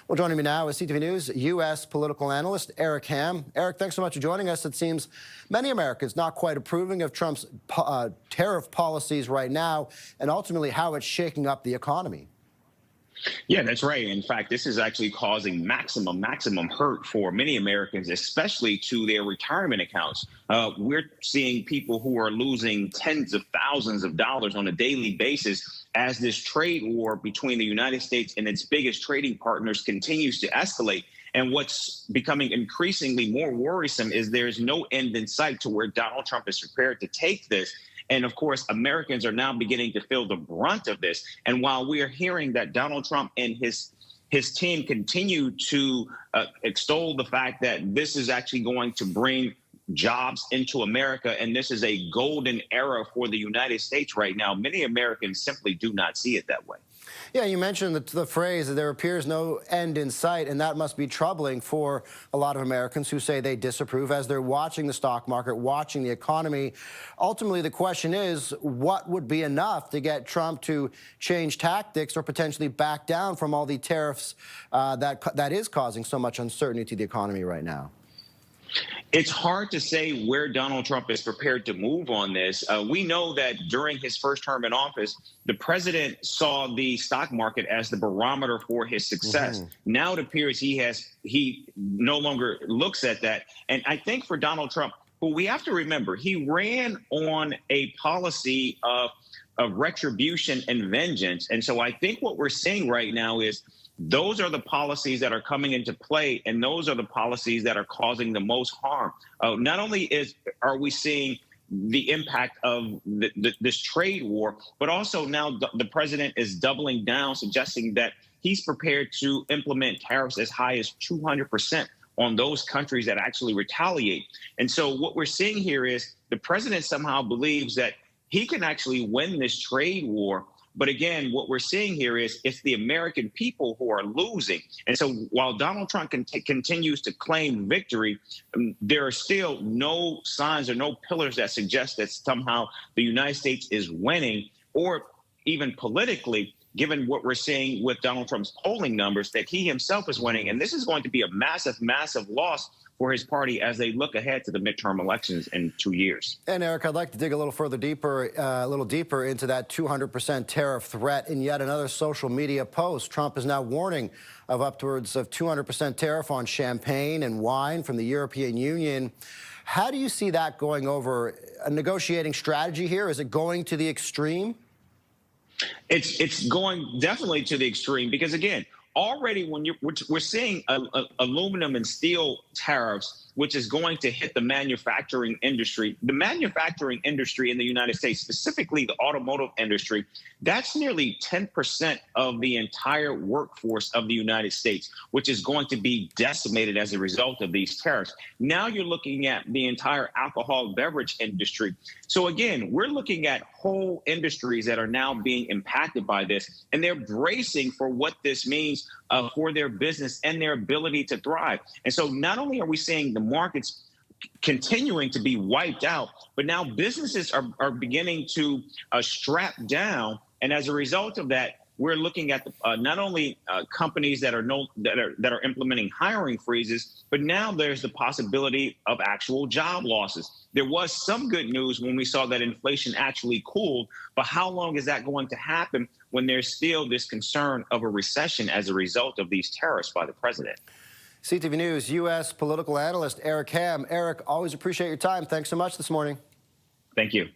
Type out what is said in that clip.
Well, joining me now is CTV News U.S. political analyst Eric Ham. Eric, thanks so much for joining us. It seems many Americans not quite approving of Trump's tariff policies right now and ultimately how it's shaking up the economy. Yeah, that's right. In fact, this is actually causing maximum hurt for many Americans, especially to their retirement accounts. We're seeing people who are losing tens of thousands of dollars on a daily basis as this trade war between the United States and its biggest trading partners continues to escalate. And what's becoming increasingly more worrisome is there's no end in sight to where Donald Trump is prepared to take this. And of course, Americans are now beginning to feel the brunt of this. And while we are hearing that Donald Trump and his team continue to extol the fact that this is actually going to bring jobs into America, and this is a golden era for the United States right now, many Americans simply do not see it that way. Yeah, you mentioned the phrase that there appears no end in sight, and that must be troubling for a lot of Americans who say they disapprove as they're watching the stock market, watching the economy. Ultimately, the question is, what would be enough to get Trump to change tactics or potentially back down from all the tariffs that is causing so much uncertainty to the economy right now? It's hard to say where Donald Trump is prepared to move on this. We know that during his first term in office, the president saw the stock market as the barometer for his success. Now it appears he no longer looks at that. And I think for Donald Trump, who we have to remember, he ran on a policy of retribution and vengeance. And so I think what we're seeing right now is those are the policies that are coming into play, and those are the policies that are causing the most harm. Not only are we seeing the impact of this trade war, but also now the president is doubling down, suggesting that he's prepared to implement tariffs as high as 200% on those countries that actually retaliate. And so what we're seeing here is the president somehow believes that he can actually win this trade war. But again, what we're seeing here is it's the American people who are losing. And so while Donald Trump continues to claim victory, there are still no signs or no pillars that suggest that somehow the United States is winning, or even politically, given what we're seeing with Donald Trump's polling numbers, that he himself is winning. And this is going to be a massive loss for his party as they look ahead to the midterm elections in 2 years. And Eric, I'd like to dig a little deeper into that 200% tariff threat. In yet another social media post, Trump is now warning of upwards of 200% tariff on champagne and wine from the European Union. How do you see that going over a negotiating strategy here? Is it going to the extreme? It's going definitely to the extreme because, again, already when we're seeing aluminum and steel tariffs, which is going to hit the manufacturing industry. The manufacturing industry in the United States, specifically the automotive industry, that's nearly 10% of the entire workforce of the United States, which is going to be decimated as a result of these tariffs. Now you're looking at the entire alcohol beverage industry. So again, we're looking at whole industries that are now being impacted by this, and they're bracing for what this means for their business and their ability to thrive. And so not only are we seeing the markets continuing to be wiped out, but now businesses are beginning to strap down. And as a result of that, we're looking at not only companies that are implementing hiring freezes, but now there's the possibility of actual job losses. There was some good news when we saw that inflation actually cooled, but how long is that going to happen when there's still this concern of a recession as a result of these tariffs by the president? CTV News U.S. political analyst Eric Ham. Eric, always appreciate your time. Thanks so much this morning. Thank you.